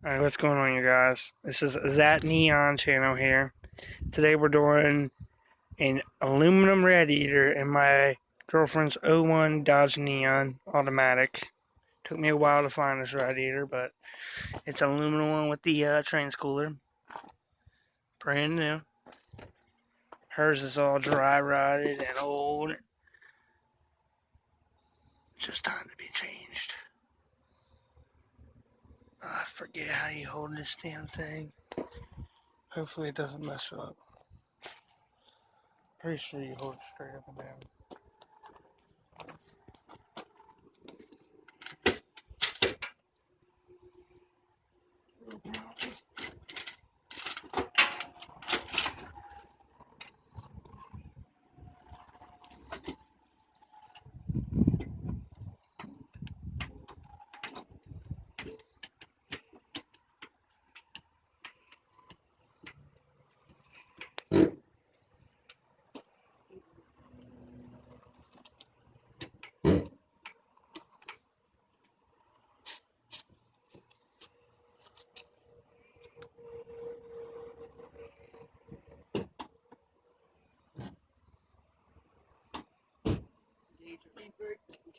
Alright, what's going on, you guys? This is that Neon channel here. Today we're doing an aluminum radiator in my girlfriend's '01 Dodge Neon automatic. Took me a while to find this radiator, but it's an aluminum one with the trains cooler. Brand new. Hers is all dry rotted and old. Just time to be changed. I forget how you hold this damn thing. Hopefully it doesn't mess up. Pretty sure you hold it straight up and down.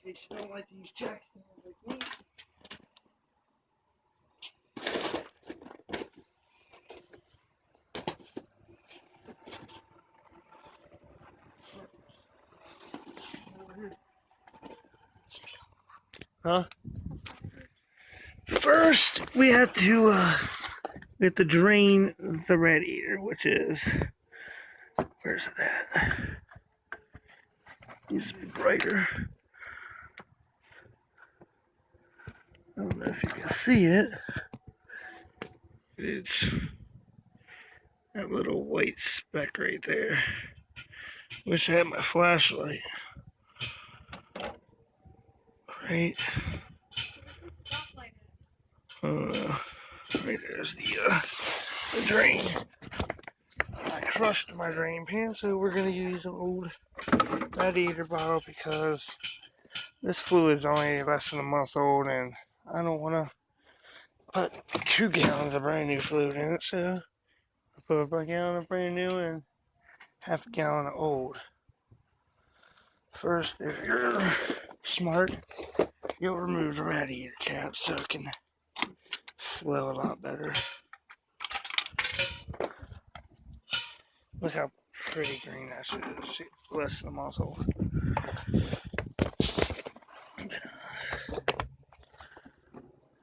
In case you don't like to use jack stands like me. Huh? First, we have to drain the radiator, which is, where's it at? Needs to be brighter. I don't know if you can see it. It's that little white speck right there. Wish I had my flashlight. Right? Right there's the drain. I crushed my drain pan, so we're gonna use an old radiator bottle because this fluid's only less than a month old, and I don't want to put 2 gallons of brand new fluid in it, so I put a gallon of brand new and half a gallon of old. First, if you're smart, you'll remove the radiator cap so it can flow a lot better. Look how pretty green that shit is. Less than a month old.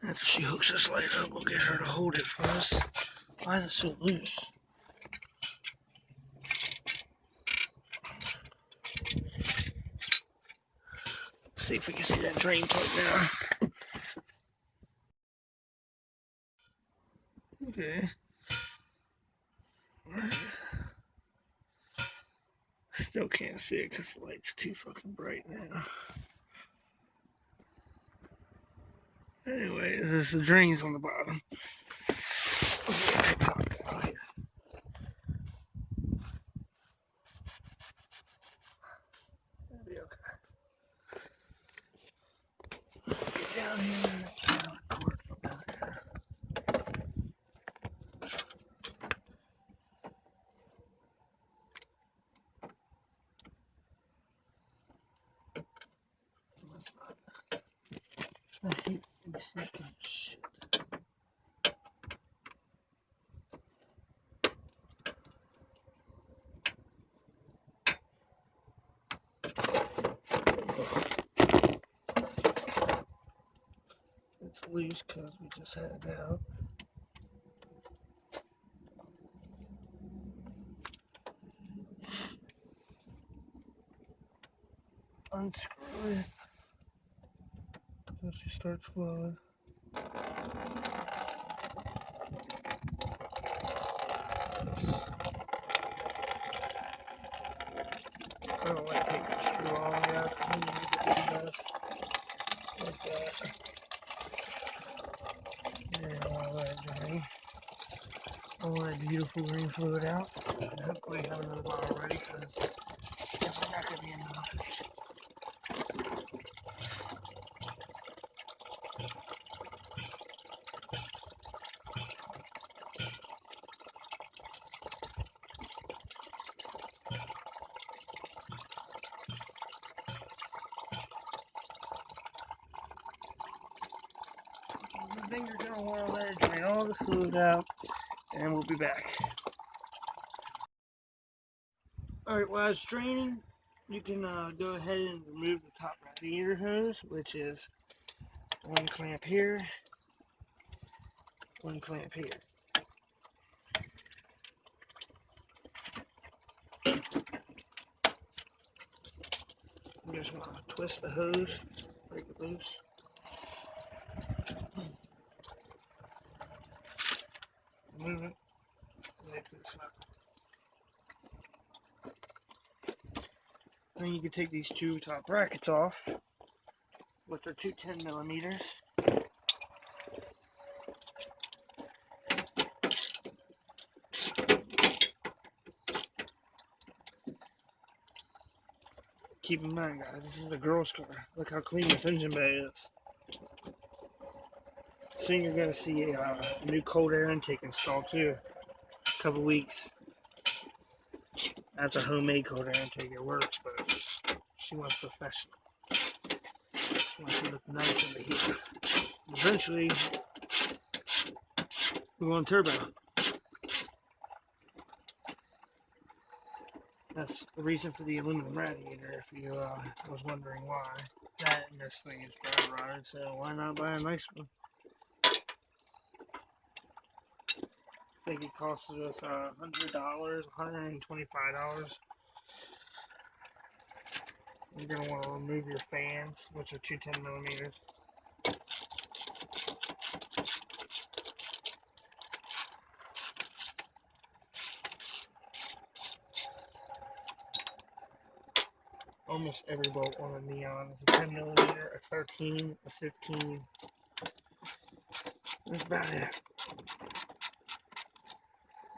After she hooks this light up, we'll get her to hold it for us. Why is it so loose? See if we can see that drain plug now. Okay. Still can't see it because the light's too fucking bright now. Anyway, there's the drains on the bottom. That'll be okay. Get down here and record from down here. I hate these second shit. It's loose because we just had it out. Unscrew it until she starts flowing. I don't like taking the screw all the way out. I need to do that. Like that. There, all that green. All that beautiful green fluid out. And hopefully have another bottle ready because it's not going to be enough. thing you're going to want to let it drain all the fluid out, and we'll be back. Alright, while it's draining, you can go ahead and remove the top radiator hose, which is one clamp here, one clamp here. You just want to twist the hose, break it loose. Move it, right to the side. Then you can take these two top brackets off, which are two 10mm. Keep in mind, guys, this is a girl's car. Look how clean this engine bay is. Soon you're going to see a new cold air intake installed too. A couple weeks. That's a homemade cold air intake. It works, but she wants professional. She wants to look nice in the heat. Eventually, we're going turbo. That's the reason for the aluminum radiator, if you was wondering why. That and this thing is dry rotted, so why not buy a nice one? I think it costed us $100, $125. You're going to want to remove your fans, which are two 10mm. Almost every bolt on a Neon is a 10mm, a 13, a 15. That's about it.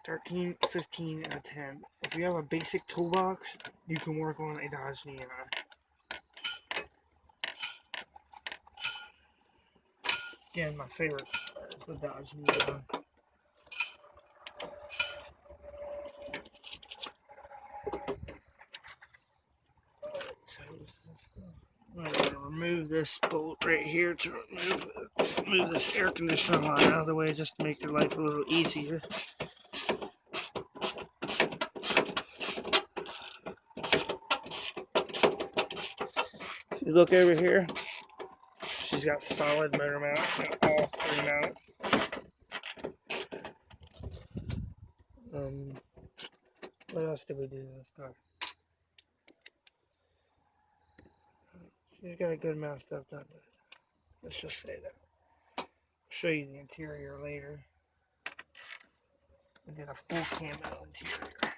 13, 15, and a 10. If you have a basic toolbox, you can work on a Dodge Neon. Again, my favorite is the Dodge Neon. So I'm going to remove this bolt right here to remove this air conditioner line out of the way, just to make your life a little easier. If you look over here, she's got solid motor mounts and all three mounts. What else did we do to this car? She's got a good amount of stuff done to it. Let's just say that. I'll show you the interior later. We did a full camo interior.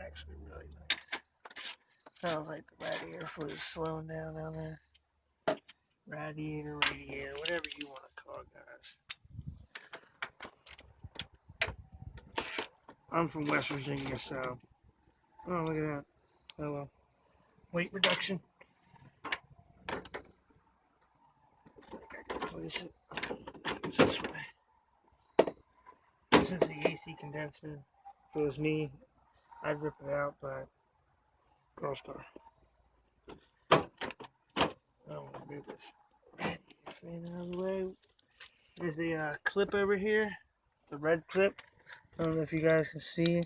Actually really nice. Sounds like the radiator fluid is slowing down there. Radiator, whatever you want to call it, guys. I'm from West Virginia, so... Oh, look at that. Oh well. Weight reduction. I can place it this way. This is the AC condenser. If it was me, I'd rip it out, but girl's car. I don't want to move this fan out of the way. There's the clip over here, the red clip. I don't know if you guys can see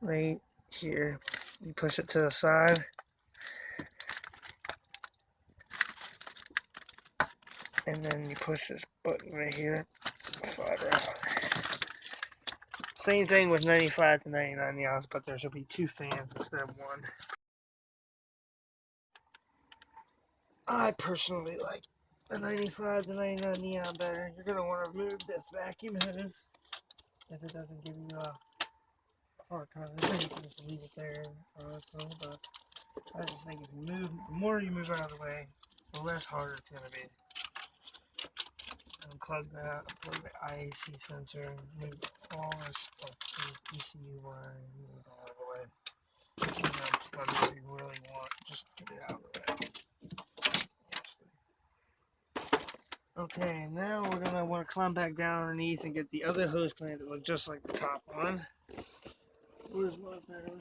right here. You push it to the side. And then you push this button right here. Slide around. Same thing with 95 to 99 Neons, but there should be two fans instead of one. I personally like the 95 to 99 Neon better. You're going to want to remove this vacuum hose if it doesn't give you a hard time. I think you can just leave it there, but I just think if you move, the more you move out of the way, the less harder it's going to be. Unplug that, plug the IAC sensor, move all this stuff to the PCU line, move it all the way. You can unplug it if you really want, just get it out of the way. Okay, now we're going to want to climb back down underneath and get the other hose clamp that look just like the top one. Where's my better?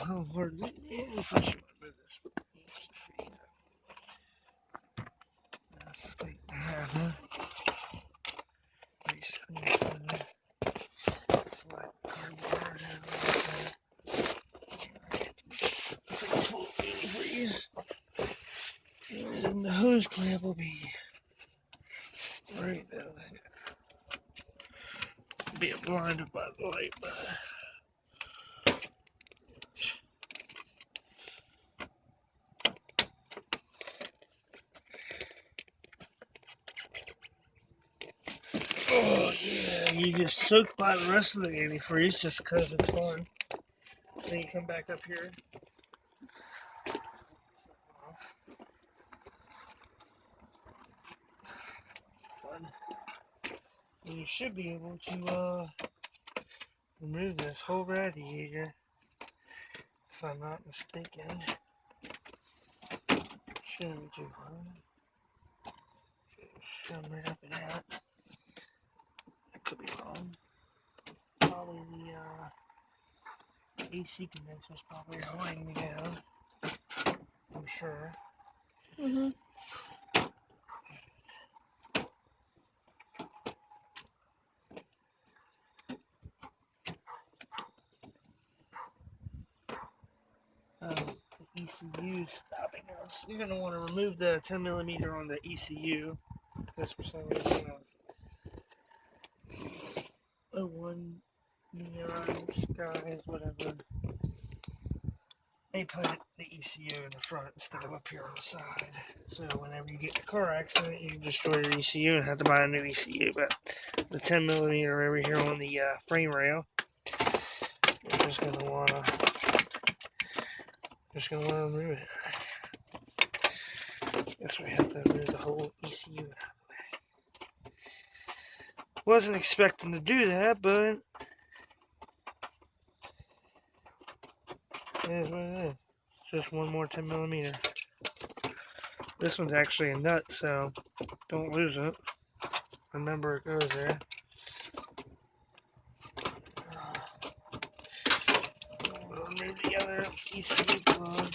Oh, hard is it? Yeah, first you want to move this. huh? Slide cardboard full antifreeze. And the hose clamp will be right down there. Being blinded by the light, but oh yeah, you get soaked by the rest of the antifreeze just because it's fun. Then you come back up here. Fun. And you should be able to remove this whole radiator, if I'm not mistaken. Shouldn't be too hard. Shove them right up and out. I could be wrong. Probably the AC condenser's probably holding me down. I'm sure. The ECU is stopping us. You're going to want to remove the 10mm on the ECU. Because for some reason, 01 Neon Skies, whatever. They put the ECU in the front instead of up here on the side. So whenever you get in a car accident, you destroy your ECU and have to buy a new ECU. But the 10mm over here on the frame rail, you're just going to want to remove it. Guess we have to remove the whole ECU. Wasn't expecting to do that, but it is what it is. Just one more 10mm. This one's actually a nut, so don't lose it. Remember, it goes there. We'll remove the other ECU plug.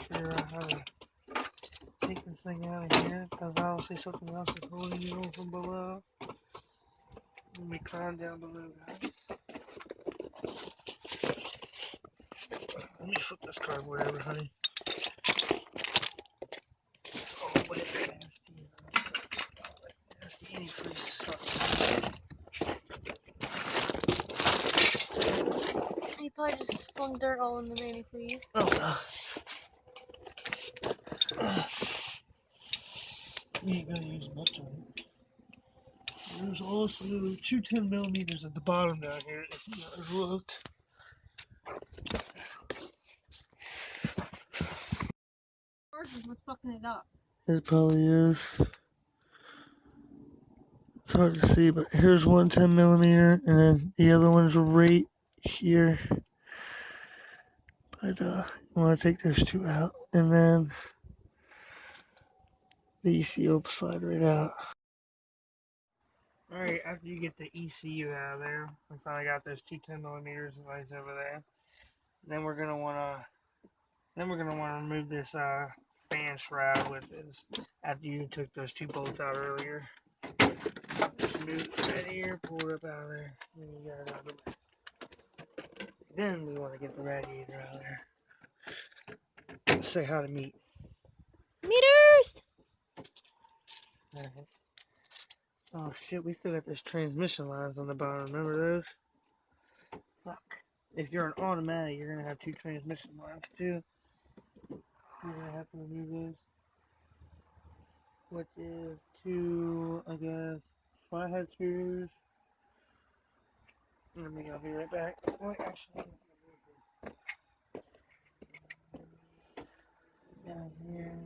Figure out how to take this thing out of here, because obviously something else is holding you on from below. Let me climb down below, guys. Let me flip this cardboard over, honey. Oh, what is nasty. Nasty antifreeze sucks. You probably just flung dirt all in the antifreeze. Oh, you ain't gonna use much of it. There's also 2 10mm at the bottom down here, if you guys look. What's fucking it up? It probably is. It's hard to see, but here's one 10mm, and then the other one's right here. But you want to take those two out, and then the ECU will slide right out. Alright, after you get the ECU out of there, we finally got those 2 10mm right over there. Then we're gonna wanna remove this fan shroud with this after you took those 2 bolts out earlier. Just move it right here, pull it up out of there, and you got it out of the way. Then we want to get the radiator out of there. Let's say hi to Meat. Meters! Alright. Oh shit, we still got those transmission lines on the bottom, remember those? Fuck. If you're an automatic, you're gonna have 2 transmission lines too. You're gonna have to remove those. Which is 2, I guess, flathead screws. Let me go be right back. Wait, actually, down here.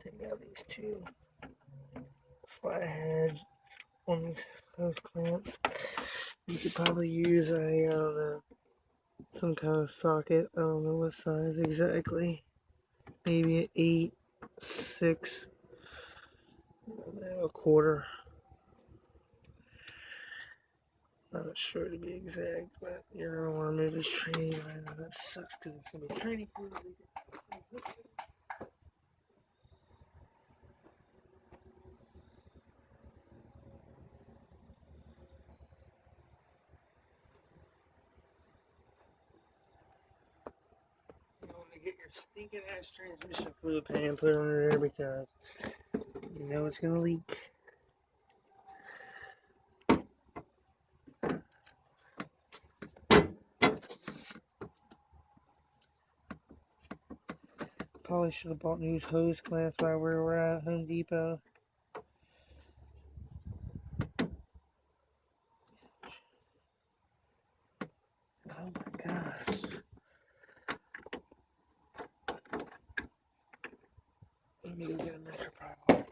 Take out these 2 flatheads on these hose clamps. You could probably use some kind of socket. I don't know what size exactly. Maybe an 8, 6, a quarter. Not sure to be exact, but you're gonna want to move this training line. That sucks because it's gonna be training for get your stinking ass transmission fluid pan and put it under there because you know it's gonna leak. Probably should have bought new hose clamps while we were at Home Depot. Oh my gosh. Let me go get a measure problem.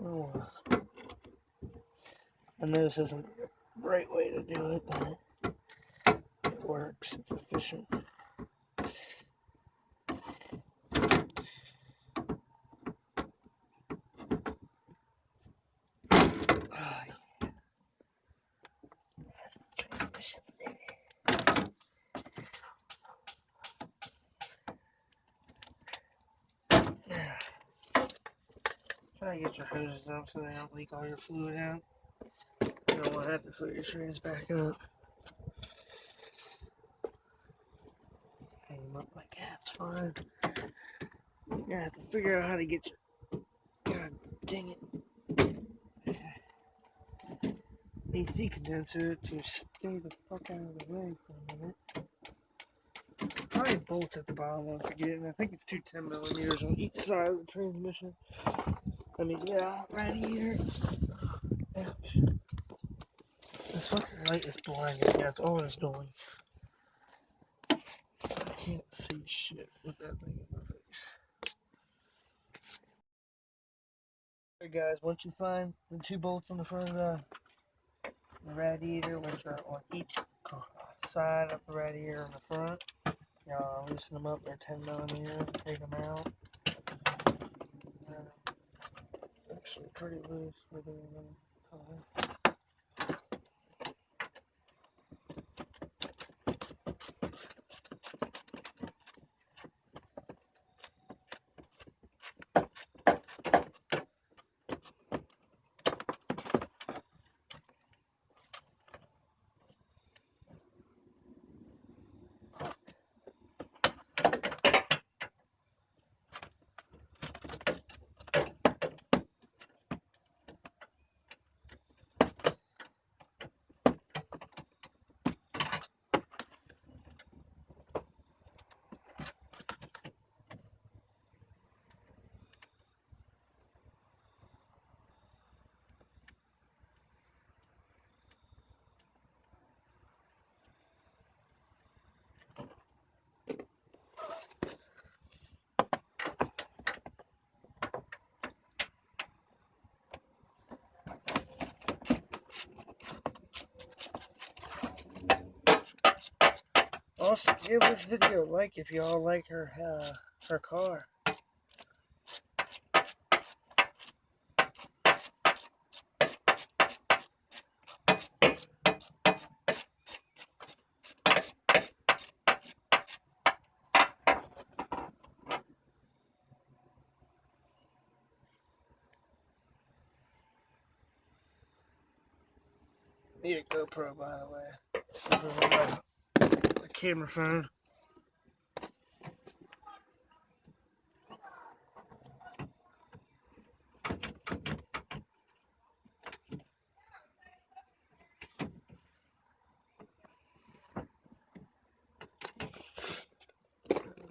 Oh, I know this isn't the right way to do it, but it works. It's efficient. Ah, yeah. Transmission there. Try to get your hoses up so they don't leak all your fluid out. You don't want to have to fill your trans back up. Hang them up like that's fine. You're gonna have to figure out how to get your. God dang it. AC condenser to stay the fuck out of the way for a minute. Probably bolts at the bottom once again. I think it's two 10mm on each side of the transmission. Let me get out radiator. Ouch. This fucking light is blinding. That's all it's doing. I can't see shit with that thing in my face. Alright guys, once you find the two bolts on the front of the radiator, which are on each side of the radiator in the front, loosen them up. They're 10mm. Take them out. Actually, pretty loose for the Also, give this video a like if y'all like her car. Need a GoPro, by the way. This is a camera phone.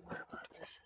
Where about this?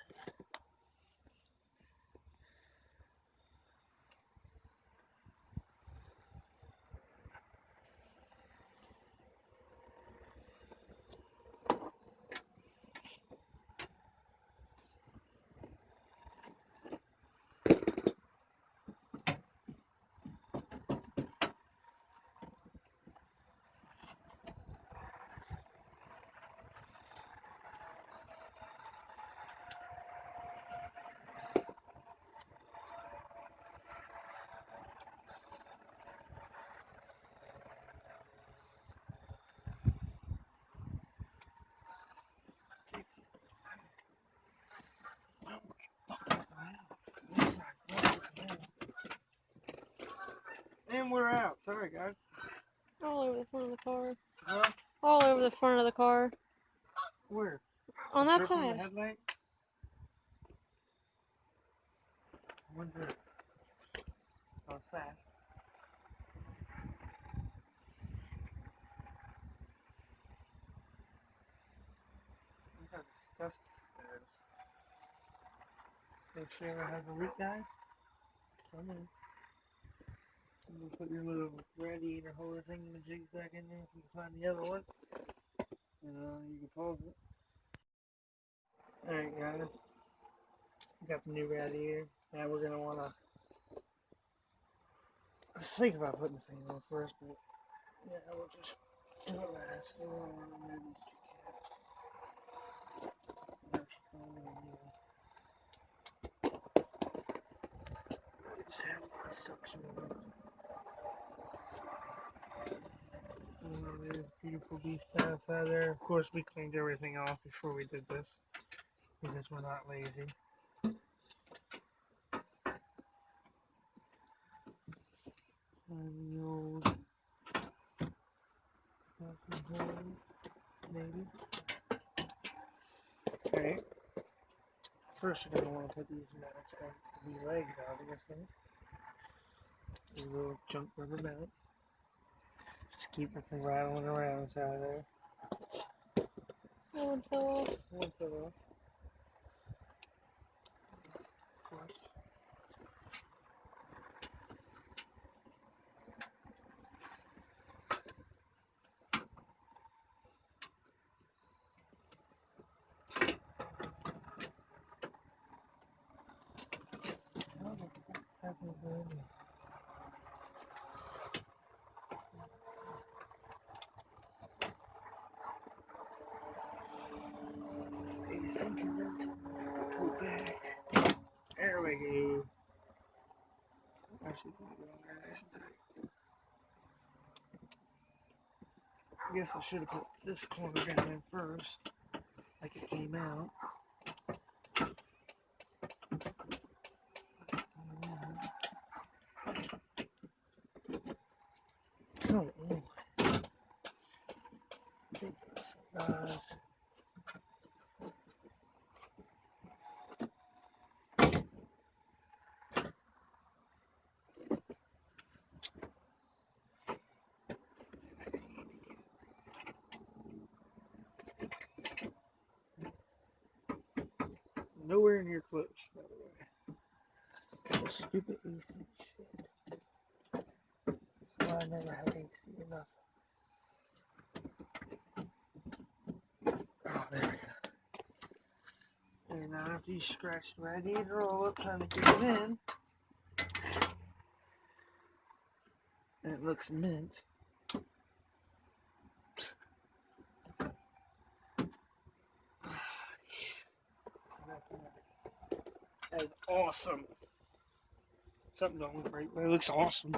them we're out. Sorry, guys. All over the front of the car. Huh? All over the front of the car. Where? On that Strip on the side. headlight? I wonder. Oh, it's fast. Look how disgusting that is. So she ever has a leak, guys? Come on. You put your little radiator holder thing in the jigs back in there. You can find the other one. And you can pause it. Alright, guys. We got the new radiator. Now we're going to want to. I was thinking about putting the fan on first, but yeah, we'll just do it last. We don't want to remove these two caps. They're strong and just have a lot of suction in it. There's beautiful beef paths out there. Of course, we cleaned everything off before we did this because we're not lazy. The old maybe. Alright. First, you're going to want to put these mounts on the legs, obviously. These little junk rubber mounts. Just keep it from rattling around inside there. That one fell off. One fell off. Of course. How the fuck happened to me? Stay thinking. Pull back. There we go. I should put it on there nice and tight. I guess I should have put this corner down in first, like it came out. Come on. Nowhere near close, by the way. Stupid AC shit. That's why I never had AC or nothing. Oh, there we go. And now after you scratch the radiator all up trying to get it in, and it looks mint. That is awesome. Something don't look right, but it looks awesome.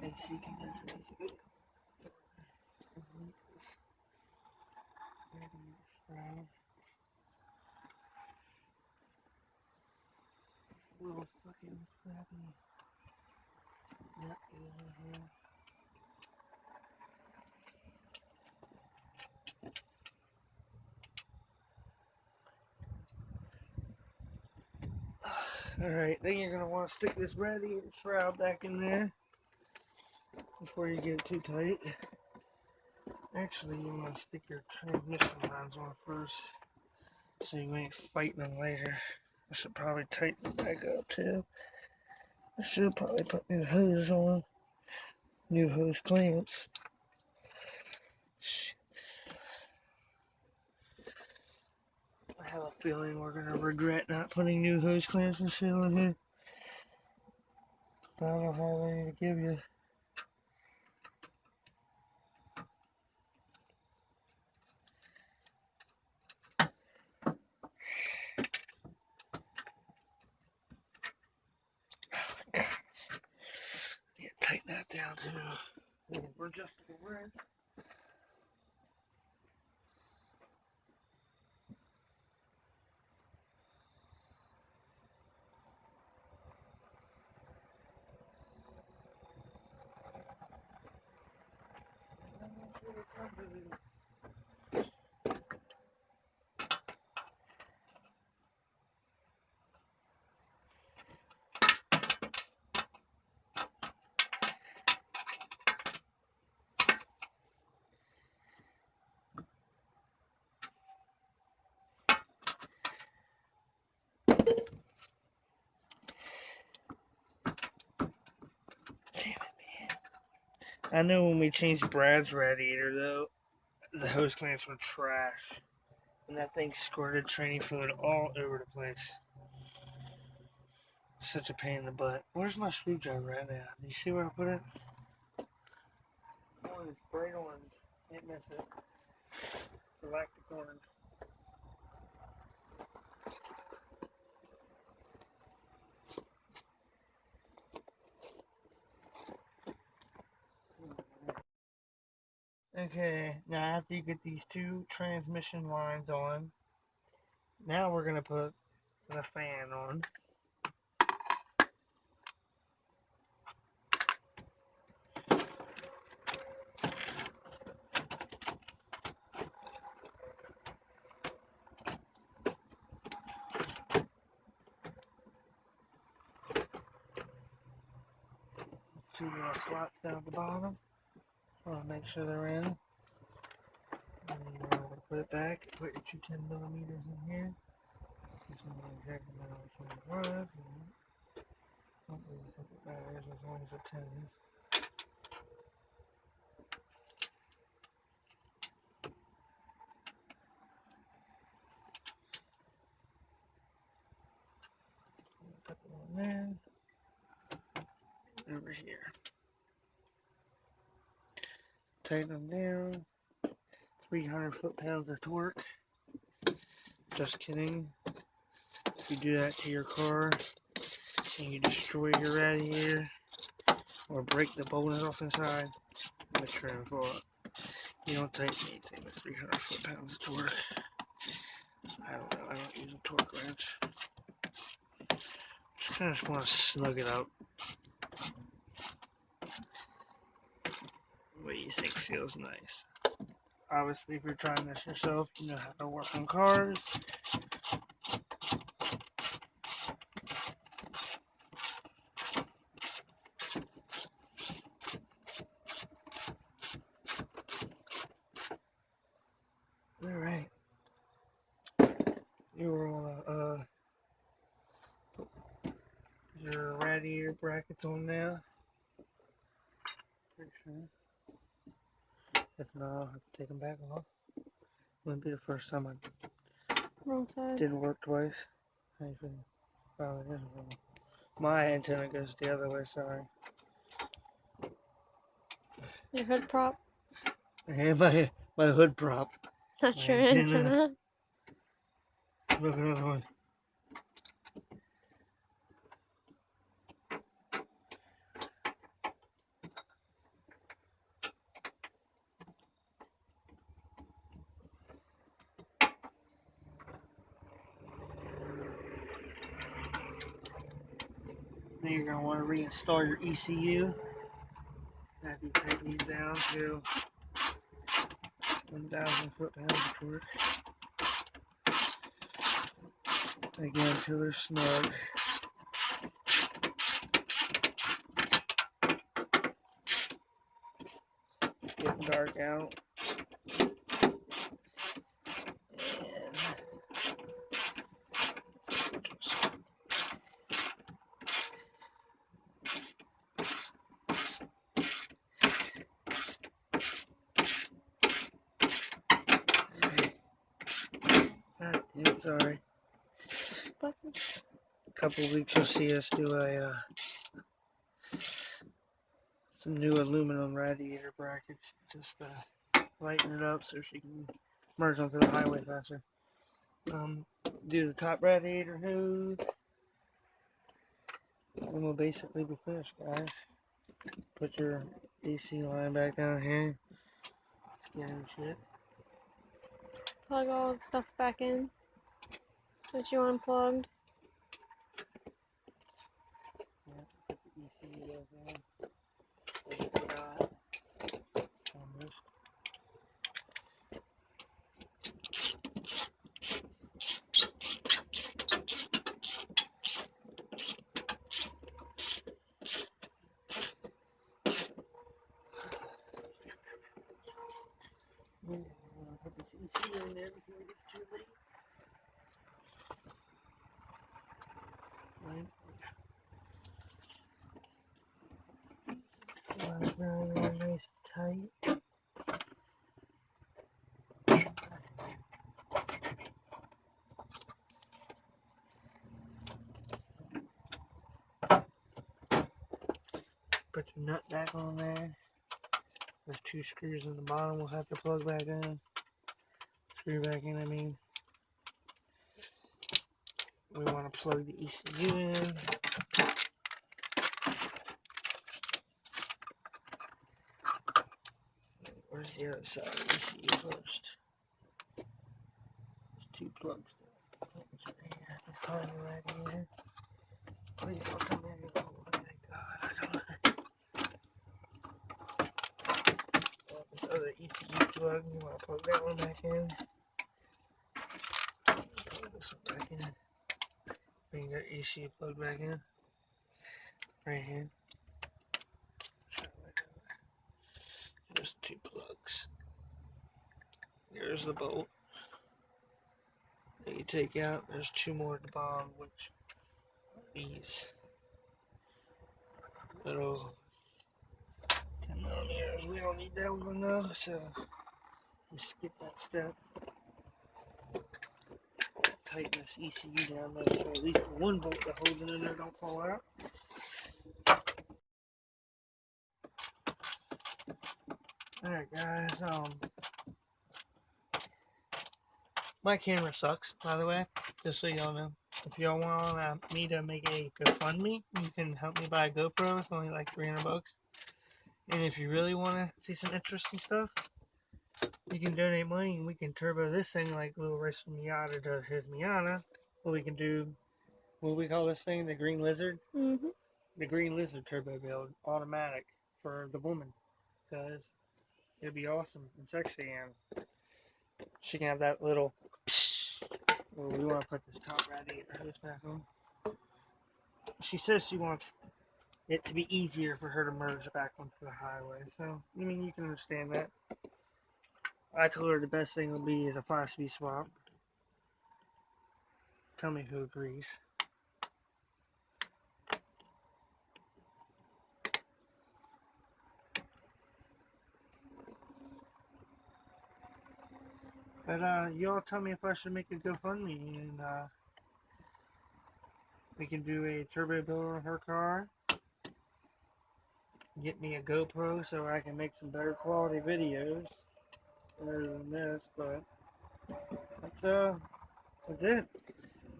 AC condenser is good. This little fucking crappy nut in here. Alright, then you're going to want to stick this radiator shroud back in there before you get it too tight. Actually, you want to stick your transmission lines on first so you ain't fighting them later. I should probably tighten it back up too. I should probably put new hose on. New hose clamps. Shit. I have a feeling we're going to regret not putting new hose clamps and shit on here. I don't have any to give you. God. Yeah, tighten that down too. We're just wrench. I know when we changed Brad's radiator, though, the hose clamps were trash. And that thing squirted training fluid all over the place. Such a pain in the butt. Where's my screwdriver right now? Do you see where I put it? Orange, bright orange. Can't miss it. Galactic orange. Okay, now after you get these two transmission lines on, now we're going to put the fan on. Two little slots down at the bottom. I want to make sure they're in. And then you're going to put it back. Put your two 10 millimeters in here. Just know exactly which one it was. Don't really think it matters as long as it 10s. Put the one there. Over here. Tighten them down. 300 foot-pounds of torque. Just kidding. If you do that to your car and you destroy your radiator or break the bolt off inside, which you're in for it. You don't tighten anything with 300 foot-pounds of torque. I don't know. I don't use a torque wrench. Just kind of want to snug it up. What you think feels nice. Obviously, if you're trying this yourself, you know how to work on cars. Alright. You're on put your radiator brackets on now. Pretty sure. If not, I'll have to take them back off. Wouldn't be the first time I Wrong side. didn't work twice. Actually, probably is wrong. My antenna goes the other way, sorry. Your hood prop. And my hood prop. Not My your antenna. Look, another one. Then you're going to want to reinstall your ECU. After you take these down to 1,000 foot-pounds of torque. Again, until they're snug. It's getting dark out. And sorry. A couple of weeks you'll see us do some new aluminum radiator brackets. Just lighten it up so she can merge onto the highway faster. Do the top radiator hose. And we'll basically be finished, guys. Put your AC line back down here. Scanning shit. Plug all the stuff back in that you unplugged. Yeah, put the ECU back in. Almost. put your nut back on there. There's 2 screws in the bottom we'll have to plug back in. Screw back in, I mean. We want to plug the ECU in. Where's the other side of the ECU first? There's 2 plugs there. It's right here. Behind the radiator. Please don't tell me I can pull it. Thank God I don't. This other ECU plug, you want to plug that one back in. Plug this one back in. Bring your ECU plug back in. Right here. There's 2 plugs. Here's the bolt that you take out. There's 2 more at the bottom, which are these little 10mm. We don't need that one though, so we skip that step. Tighten this ECU down there so at least the one bolt that holds it in there don't fall out. Alright guys, my camera sucks, by the way, just so y'all know. If y'all want me to make a GoFundMe, you can help me buy a GoPro. It's only like 300 bucks. And if you really want to see some interesting stuff, you can donate money and we can turbo this thing like little Racer Miata does his Miata. Or we can do, what do we call this thing, the Green Lizard? Mm-hmm. The Green Lizard turbo build, automatic, for the woman. Because it'd be awesome and sexy, and she can have that little. Well, we want to put this top radiator back on. She says she wants it to be easier for her to merge back onto the highway. So, I mean, you can understand that. I told her the best thing would be is a 5-speed swap. Tell me who agrees. But y'all tell me if I should make a GoFundMe, and we can do a turbo build on her car. Get me a GoPro so I can make some better quality videos other than this, but that's it.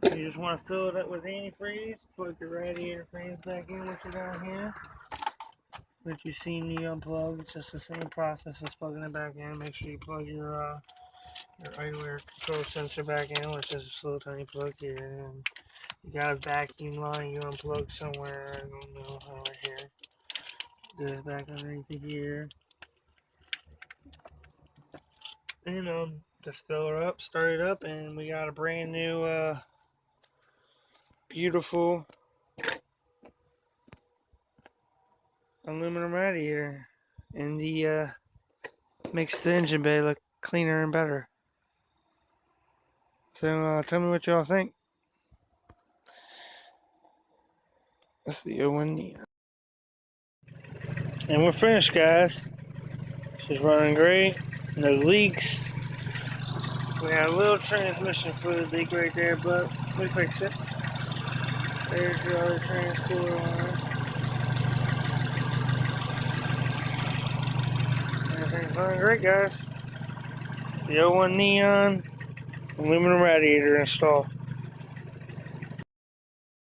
You just want to fill it up with antifreeze, plug your radiator fans back in, which are down here. Which you see me unplug. It's just the same process as plugging it back in. Make sure you plug your idle air control sensor back in, which is this little tiny plug here. And you got a vacuum line you unplug somewhere. I don't know how, right here. Goes back underneath here. And just fill her up, start it up, and we got a brand new beautiful aluminum radiator, and the makes the engine bay look cleaner and better. So tell me what y'all think. That's the 01 Neon. And we're finished, guys. She's running great. No leaks. We had a little transmission fluid leak right there, but we fixed it. There's your other transport on. Everything's running great, guys. It's the 01 Neon aluminum radiator installed.